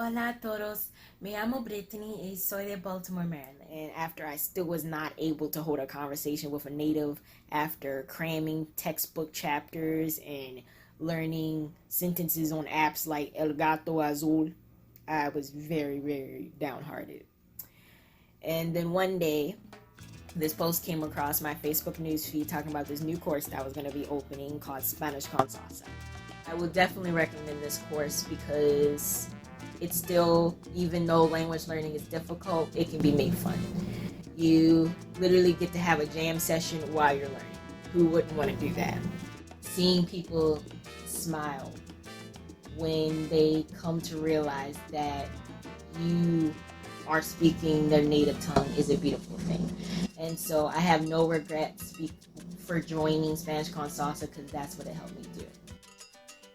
Hola a todos, me llamo Brittany y soy de Baltimore, Maryland. And after I still was not able to hold a conversation with a native after cramming textbook chapters and learning sentences on apps like El Gato Azul, I was very, very downhearted. And then one day, this post came across my Facebook newsfeed talking about this new course that was going to be opening called Spanish con Salsa. I will definitely recommend this course because it's still, even though language learning is difficult, it can be made fun. You literally get to have a jam session while you're learning. Who wouldn't want to do that? Seeing people smile when they come to realize that you are speaking their native tongue is a beautiful thing. And so I have no regrets for joining Spanish con Salsa because that's what it helped me do.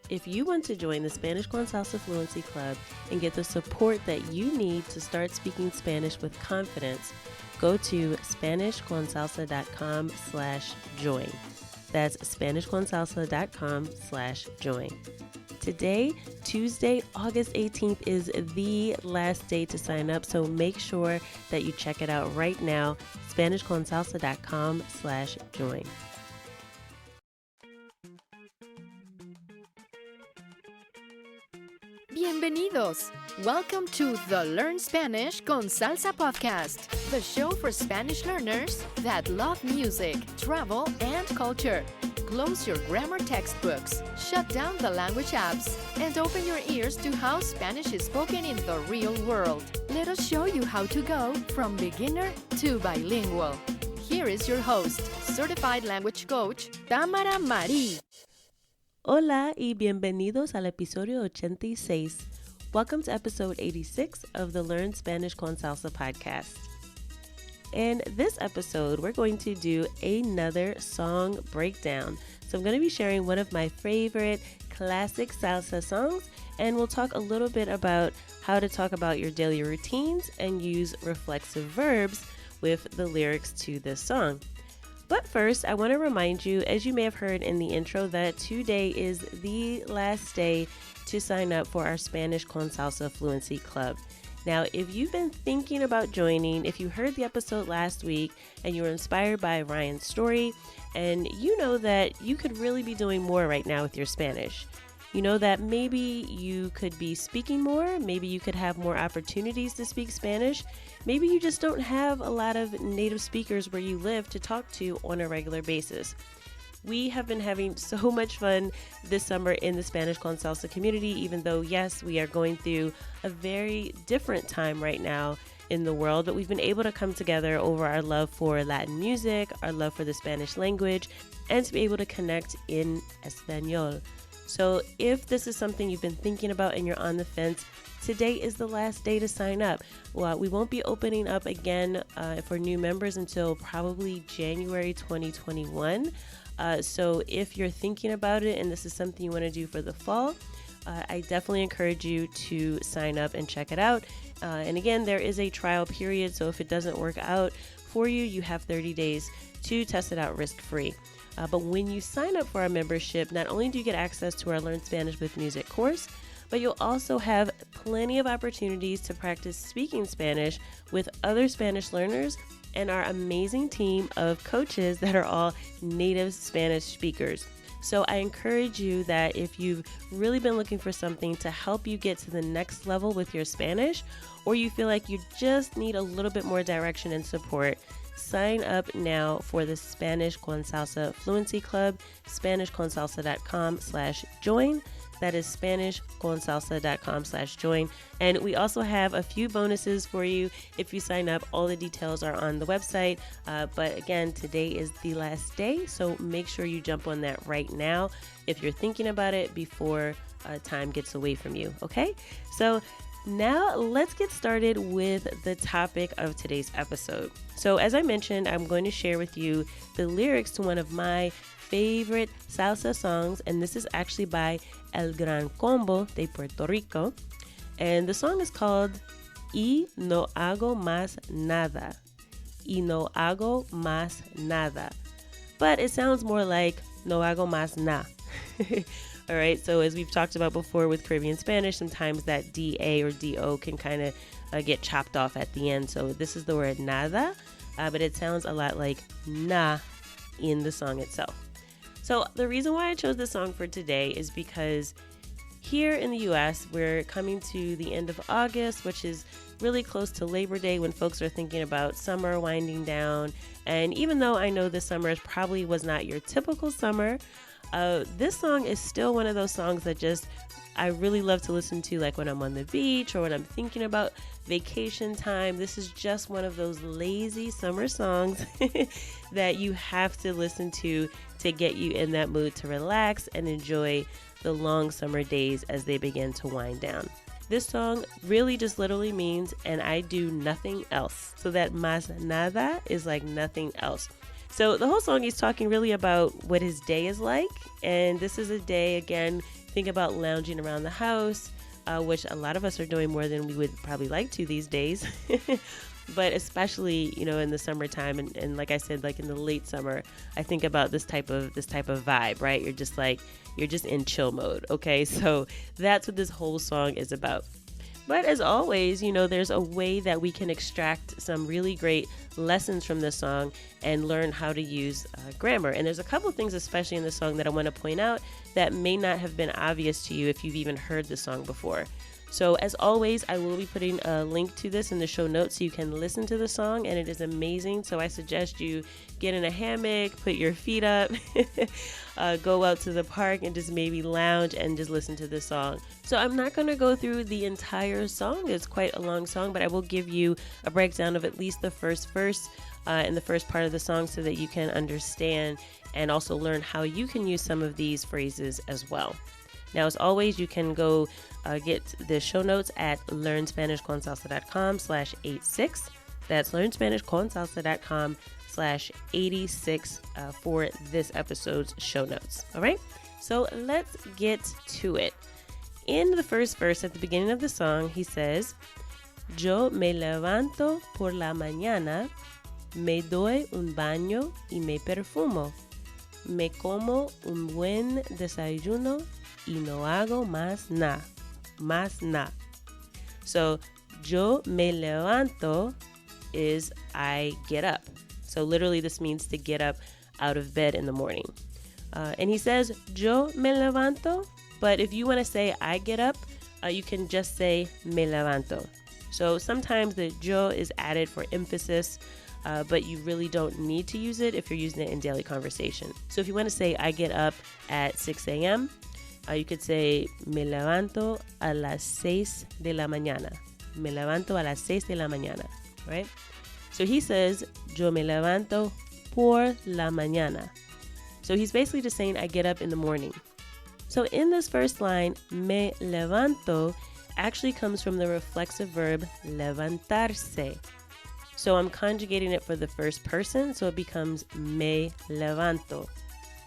If you want to join the Spanish con Salsa Fluency Club and get the support that you need to start speaking Spanish with confidence, go to SpanishConSalsa.com/join. That's SpanishConSalsa.com/join. Today, Tuesday, August 18th, is the last day to sign up, so make sure that you check it out right now, SpanishConSalsa.com/join. Bienvenidos! Welcome to the Learn Spanish con Salsa podcast, the show for Spanish learners that love music, travel, and culture. Close your grammar textbooks, shut down the language apps, and open your ears to how Spanish is spoken in the real world. Let us show you how to go from beginner to bilingual. Here is your host, certified language coach, Tamara Marie. Hola y bienvenidos al episodio 86. Welcome to episode 86 of the Learn Spanish con Salsa podcast. In this episode, we're going to do another song breakdown. So I'm going to be sharing one of my favorite classic salsa songs, and we'll talk a little bit about how to talk about your daily routines and use reflexive verbs with the lyrics to this song. But first, I want to remind you, as you may have heard in the intro, that today is the last day to sign up for our Spanish con Salsa Fluency Club. Now, if you've been thinking about joining, if you heard the episode last week and you were inspired by Ryan's story, and you know that you could really be doing more right now with your Spanish. You know that maybe you could be speaking more, maybe you could have more opportunities to speak Spanish, maybe you just don't have a lot of native speakers where you live to talk to on a regular basis. We have been having so much fun this summer in the Spanish con Salsa community, even though, yes, we are going through a very different time right now in the world, but we've been able to come together over our love for Latin music, our love for the Spanish language, and to be able to connect in Espanol. So if this is something you've been thinking about and you're on the fence, today is the last day to sign up. Well, we won't be opening up again for new members until probably January 2021. So if you're thinking about it and this is something you want to do for the fall, I definitely encourage you to sign up and check it out. And again, there is a trial period, so if it doesn't work out for you, you have 30 days to test it out risk-free. But when you sign up for our membership, not only do you get access to our Learn Spanish with Music course, but you'll also have plenty of opportunities to practice speaking Spanish with other Spanish learners and our amazing team of coaches that are all native Spanish speakers. So I encourage you that if you've really been looking for something to help you get to the next level with your Spanish, or you feel like you just need a little bit more direction and support, sign up now for the Spanish con Salsa Fluency Club, SpanishConSalsa.com/join. That is SpanishConSalsa.com/join. And we also have a few bonuses for you if you sign up. All the details are on the website. But again, today is the last day, so make sure you jump on that right now if you're thinking about it before time gets away from you, okay? So now let's get started with the topic of today's episode. So as I mentioned, I'm going to share with you the lyrics to one of my favorite salsa songs, and this is actually by El Gran de Puerto Rico, and the song is called Y No Hago Más Nada. Y No Hago Más Nada. But it sounds more like No Hago Más Na. All right, so as we've talked about before with Caribbean Spanish, sometimes that DA or DO can kind of get chopped off at the end. So this is the word nada, but it sounds a lot like na in the song itself. So the reason why I chose this song for today is because here in the US, we're coming to the end of August, which is really close to Labor Day when folks are thinking about summer winding down. And even though I know this summer probably was not your typical summer, this song is still one of those songs that I really love to listen to, like when I'm on the beach or when I'm thinking about vacation time. This is just one of those lazy summer songs that you have to listen to get you in that mood to relax and enjoy the long summer days as they begin to wind down. This song really just literally means, and I do nothing else. So that más nada is like nothing else. So the whole song he's talking really about what his day is like. And this is a day, again, think about lounging around the house, which a lot of us are doing more than we would probably like to these days. But especially, in the summertime and like I said, like in the late summer, I think about this type of vibe, right? You're just in chill mode. Okay. So that's what this whole song is about. But as always, there's a way that we can extract some really great lessons from this song and learn how to use grammar. And there's a couple things, especially in the song, that I want to point out that may not have been obvious to you if you've even heard the song before. So as always, I will be putting a link to this in the show notes so you can listen to the song, and it is amazing. So I suggest you get in a hammock, put your feet up, go out to the park and just maybe lounge and just listen to this song. So I'm not going to go through the entire song. It's quite a long song, but I will give you a breakdown of at least the first verse and the first part of the song so that you can understand and also learn how you can use some of these phrases as well. Now, as always, you can go get the show notes at learnspanishconsalsa.com/86. That's learnspanishconsalsa.com/86 for this episode's show notes. All right, so let's get to it. In the first verse at the beginning of the song, he says, Yo me levanto por la mañana, me doy un baño y me perfumo. Me como un buen desayuno y no hago más na. Más na. So, yo me levanto is I get up. So literally this means to get up out of bed in the morning. And he says, yo me levanto. But if you want to say I get up, you can just say me levanto. So sometimes the yo is added for emphasis, but you really don't need to use it if you're using it in daily conversation. So if you want to say I get up at 6 a.m., you could say me levanto a las 6 de la mañana. Me levanto a las 6 de la mañana, right? So he says, yo me levanto por la mañana. So he's basically just saying I get up in the morning. So in this first line, me levanto actually comes from the reflexive verb levantarse. So I'm conjugating it for the first person, so it becomes me levanto.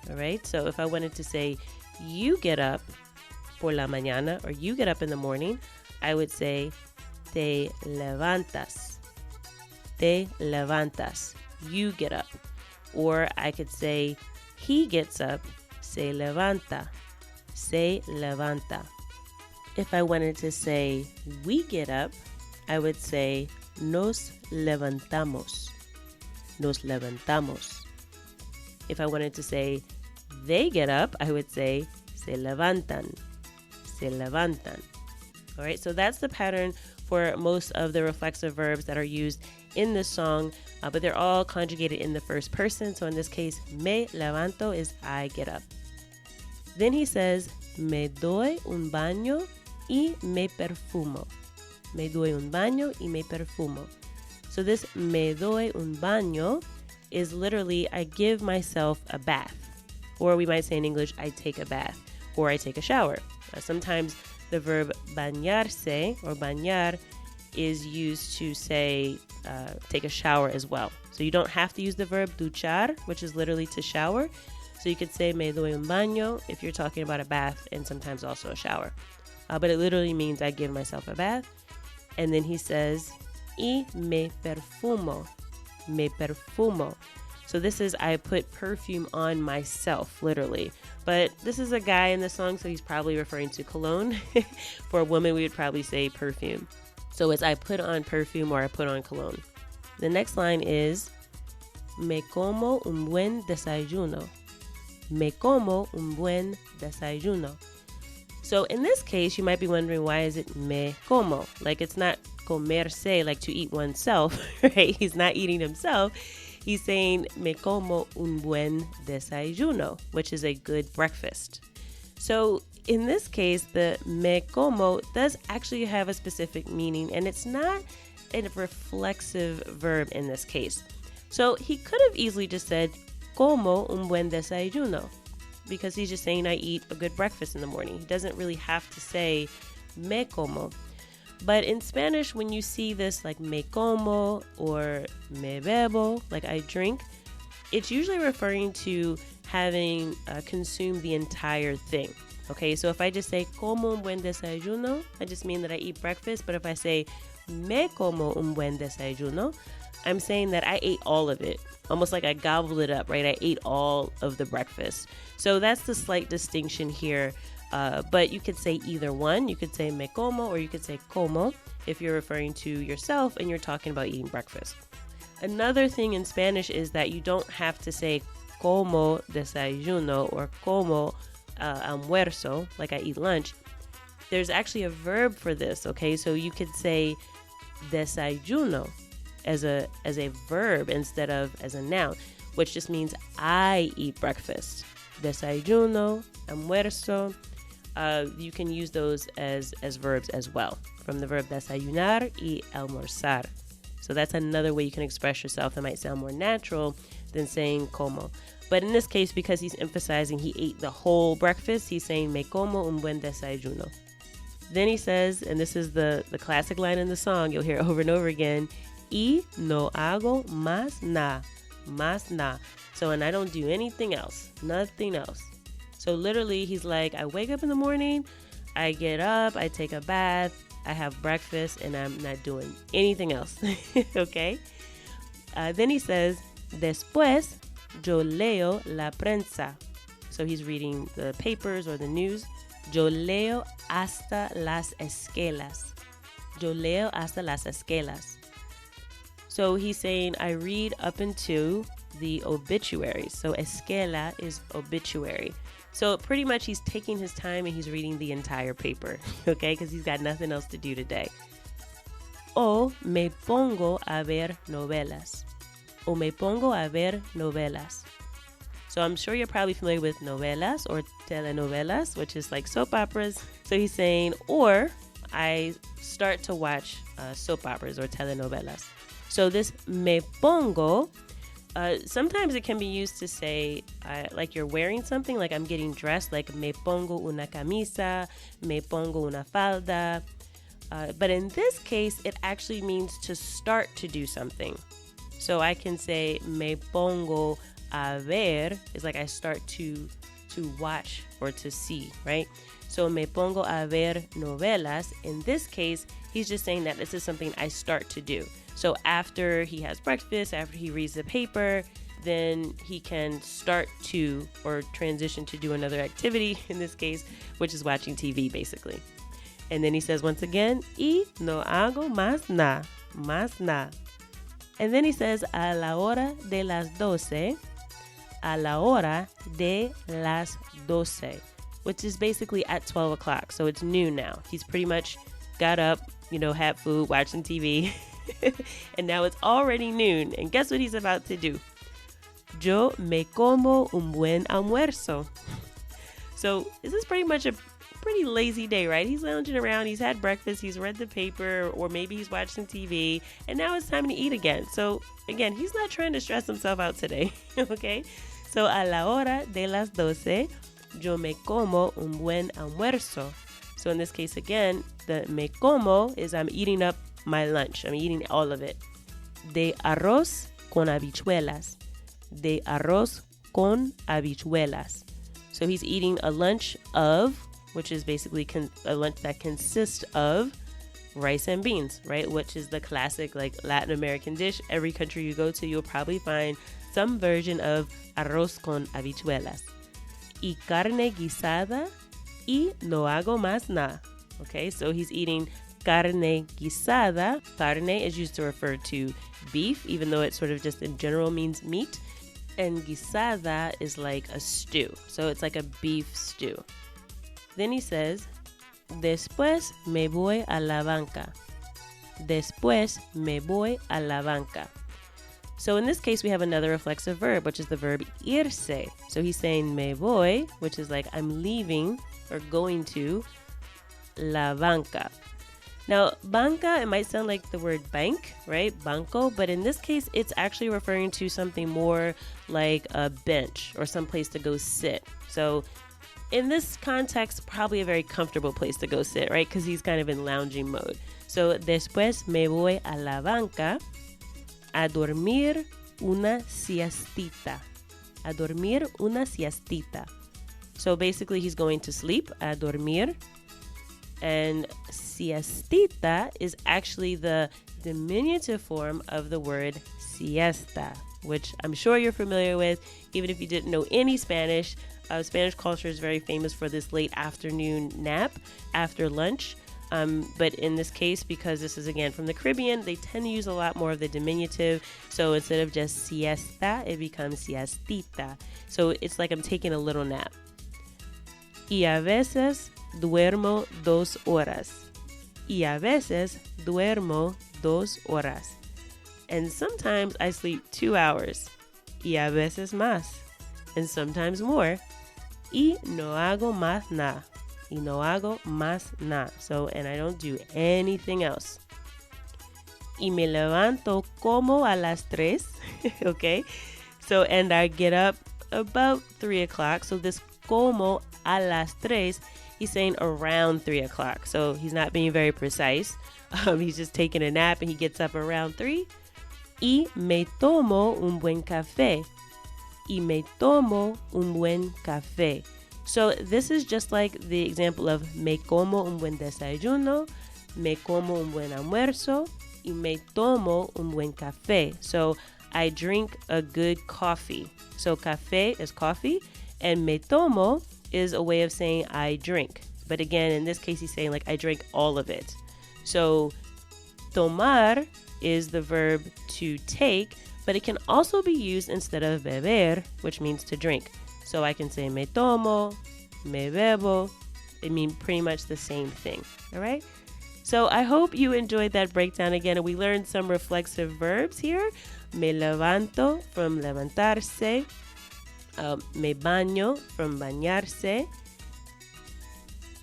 All right, so if I wanted to say you get up por la mañana, or you get up in the morning, I would say te levantas. Te levantas. You get up. Or I could say he gets up, se levanta. Se levanta. If I wanted to say we get up, I would say nos levantamos. Nos levantamos. If I wanted to say they get up, I would say se levantan. Se levantan. All right, so that's the pattern for most of the reflexive verbs that are used in this song, but they're all conjugated in the first person. So in this case, me levanto is I get up. Then he says, me doy un baño y me perfumo. Me doy un baño y me perfumo. So this me doy un baño is literally I give myself a bath. Or we might say in English, I take a bath or I take a shower. Sometimes the verb bañarse or bañar is used to say take a shower as well. So you don't have to use the verb duchar, which is literally to shower. So you could say me doy un baño if you're talking about a bath and sometimes also a shower. But it literally means I give myself a bath. And then he says, y me perfumo. Me perfumo. So this is, I put perfume on myself, literally. But this is a guy in the song, so he's probably referring to cologne. For a woman, we would probably say perfume. So it's I put on perfume or I put on cologne. The next line is, me como un buen desayuno. Me como un buen desayuno. So in this case, you might be wondering, why is it me como? Like it's not comerse, like to eat oneself, right? He's not eating himself. He's saying, me como un buen desayuno, which is a good breakfast. So in this case, the me como does actually have a specific meaning, and it's not a reflexive verb in this case. So he could have easily just said, como un buen desayuno, because he's just saying I eat a good breakfast in the morning. He doesn't really have to say me como. But in Spanish, when you see this like me como or me bebo, like I drink, it's usually referring to having consumed the entire thing. Okay, so if I just say como un buen desayuno, I just mean that I eat breakfast. But if I say me como un buen desayuno, I'm saying that I ate all of it. Almost like I gobbled it up, right? I ate all of the breakfast. So that's the slight distinction here. But you could say either one. You could say me como or you could say como if you're referring to yourself and you're talking about eating breakfast. Another thing in Spanish is that you don't have to say como desayuno or como almuerzo, like I eat lunch. There's actually a verb for this, okay? So you could say desayuno as a verb instead of as a noun, which just means I eat breakfast. Desayuno, almuerzo. You can use those as verbs as well, from the verb desayunar y almorzar. So that's another way you can express yourself that might sound more natural than saying como. But in this case, because he's emphasizing he ate the whole breakfast, he's saying me como un buen desayuno. Then he says, and this is the classic line in the song, you'll hear it over and over again, y no hago más na, más na. So, and I don't do anything else, nothing else. So literally, he's like, I wake up in the morning, I get up, I take a bath, I have breakfast, and I'm not doing anything else. Okay? Then he says, después yo leo la prensa. So he's reading the papers or the news. Yo leo hasta las esquelas. Yo leo hasta las esquelas. So he's saying, I read up into the obituaries. So esquela is obituary. So pretty much he's taking his time and he's reading the entire paper, okay? Because he's got nothing else to do today. O me pongo a ver novelas. O me pongo a ver novelas. So I'm sure you're probably familiar with novelas or telenovelas, which is like soap operas. So he's saying, or I start to watch soap operas or telenovelas. So this me pongo, sometimes it can be used to say like you're wearing something, like I'm getting dressed, like me pongo una camisa, me pongo una falda. But in this case, it actually means to start to do something. So I can say me pongo a ver is like I start to watch or to see, right? So me pongo a ver novelas. In this case, he's just saying that this is something I start to do. So after he has breakfast, after he reads the paper, then he can start to or transition to do another activity, in this case, which is watching TV basically. And then he says once again, y no hago más na, más na. And then he says, a la hora de las 12, a la hora de las 12, which is basically at 12 o'clock. So it's noon now. He's pretty much got up, had food, watched some TV, and now it's already noon. And guess what he's about to do? Yo me como un buen almuerzo. So this is pretty much a pretty lazy day, right? He's lounging around, he's had breakfast, he's read the paper, or maybe he's watched some TV, and now it's time to eat again. So again, he's not trying to stress himself out today, okay? So a la hora de las 12, yo me como un buen almuerzo. So in this case, again, the me como is I'm eating up my lunch. I'm eating all of it. De arroz con habichuelas. De arroz con habichuelas. So he's eating a lunch of, which is basically a lunch that consists of rice and beans, right? Which is the classic like Latin American dish. Every country you go to, you'll probably find some version of arroz con habichuelas. Y carne guisada y no hago más na. Okay, so he's eating carne guisada. Carne is used to refer to beef, even though it sort of just in general means meat. And guisada is like a stew. So it's like a beef stew. Then he says, después me voy a la banca. Después me voy a la banca. So in this case, we have another reflexive verb, which is the verb irse. So he's saying me voy, which is like I'm leaving or going to la banca. Now, banca, it might sound like the word bank, right? Banco, but in this case, it's actually referring to something more like a bench or some place to go sit. So in this context, probably a very comfortable place to go sit, right? Because he's kind of in lounging mode. So, después me voy a la banca a dormir una siestita. A dormir una siestita. So basically, he's going to sleep, a dormir. And siestita is actually the diminutive form of the word siesta, which I'm sure you're familiar with, even if you didn't know any Spanish. Spanish culture is very famous for this late afternoon nap after lunch. But in this case, because this is again from the Caribbean, they tend to use a lot more of the diminutive. So instead of just siesta, it becomes siestita. So it's like I'm taking a little nap. Y a veces duermo 2 horas. Y a veces duermo 2 horas. And sometimes I sleep 2 hours. Y a veces más. And sometimes more. Y no hago más na. Y no hago más na. So, and I don't do anything else. Y me levanto como a las 3. Okay? So, and I get up about 3 o'clock. So this como a las 3, he's saying around 3 o'clock. So he's not being very precise. He's just taking a nap and he gets up around 3. Y me tomo un buen café. Y me tomo un buen café. So this is just like the example of me como un buen desayuno, me como un buen almuerzo, y me tomo un buen café. So I drink a good coffee. So café is coffee, and me tomo is a way of saying I drink. But again, in this case, he's saying like I drink all of it. So tomar is the verb to take, but it can also be used instead of beber, which means to drink. So I can say me tomo, me bebo. It means pretty much the same thing. All right? So I hope you enjoyed that breakdown again. And we learned some reflexive verbs here. Me levanto, from levantarse. Me baño, from bañarse.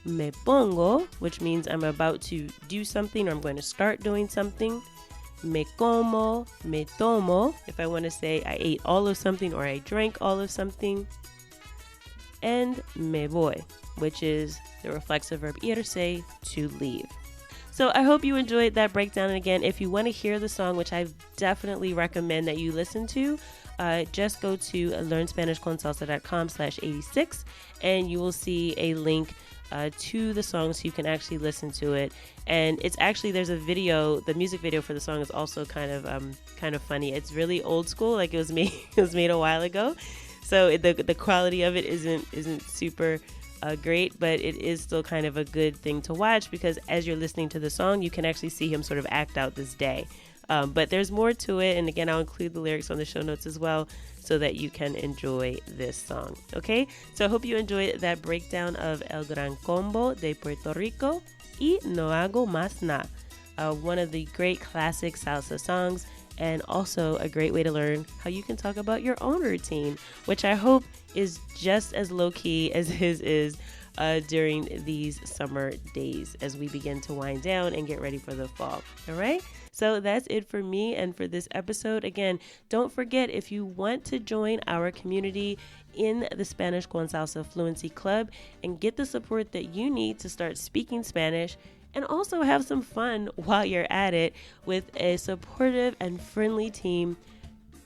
Me pongo, which means I'm about to do something or I'm going to start doing something. Me como, me tomo, if I want to say I ate all of something or I drank all of something. And me voy, which is the reflexive verb irse, to leave. So I hope you enjoyed that breakdown. And again, if you want to hear the song, which I definitely recommend that you listen to, just go to learnspanishconsalsa.com/86 and you will see a link to the song so you can actually listen to it. And it's actually, there's a video, the music video for the song is also kind of funny. It's really old school, like it was made a while ago. So the quality of it isn't super great, but it is still kind of a good thing to watch because as you're listening to the song, you can actually see him sort of act out this day. But there's more to it, and again, I'll include the lyrics on the show notes as well so that you can enjoy this song. Okay, so I hope you enjoyed that breakdown of El Gran Combo de Puerto Rico y No Hago Más Na, one of the great classic salsa songs, and also a great way to learn how you can talk about your own routine, which I hope is just as low-key as his is during these summer days as we begin to wind down and get ready for the fall. All right? So that's it for me and for this episode. Again, don't forget, if you want to join our community in the Spanish con Salsa Fluency Club and get the support that you need to start speaking Spanish, and also have some fun while you're at it with a supportive and friendly team,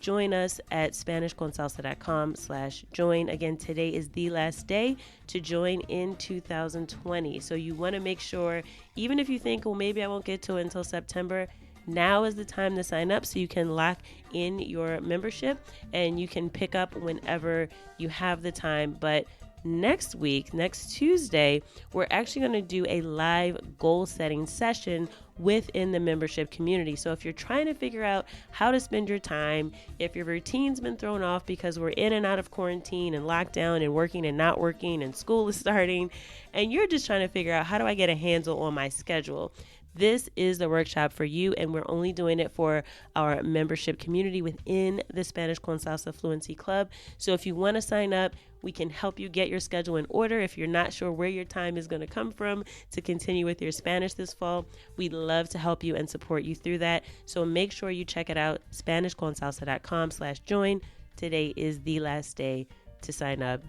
join us at SpanishConSalsa.com/join. Again, today is the last day to join in 2020. So you want to make sure, even if you think, well, maybe I won't get to it until September, now is the time to sign up so you can lock in your membership and you can pick up whenever you have the time. But next week, next Tuesday, we're actually going to do a live goal setting session within the membership community. So if you're trying to figure out how to spend your time, if your routine's been thrown off because we're in and out of quarantine and lockdown and working and not working and school is starting, and you're just trying to figure out how do I get a handle on my schedule, this is the workshop for you, and we're only doing it for our membership community within the Spanish con Salsa Fluency Club. So if you want to sign up, we can help you get your schedule in order. If you're not sure where your time is going to come from to continue with your Spanish this fall, we'd love to help you and support you through that. So make sure you check it out, SpanishConSalsa.com/join. Today is the last day to sign up.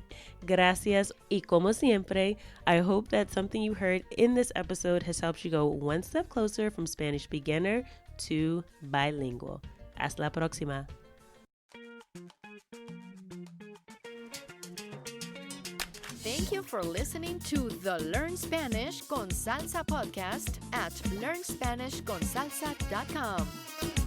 Gracias. Y como siempre, I hope that something you heard in this episode has helped you go one step closer from Spanish beginner to bilingual. Hasta la próxima. Thank you for listening to the Learn Spanish con Salsa podcast at learnspanishconsalsa.com.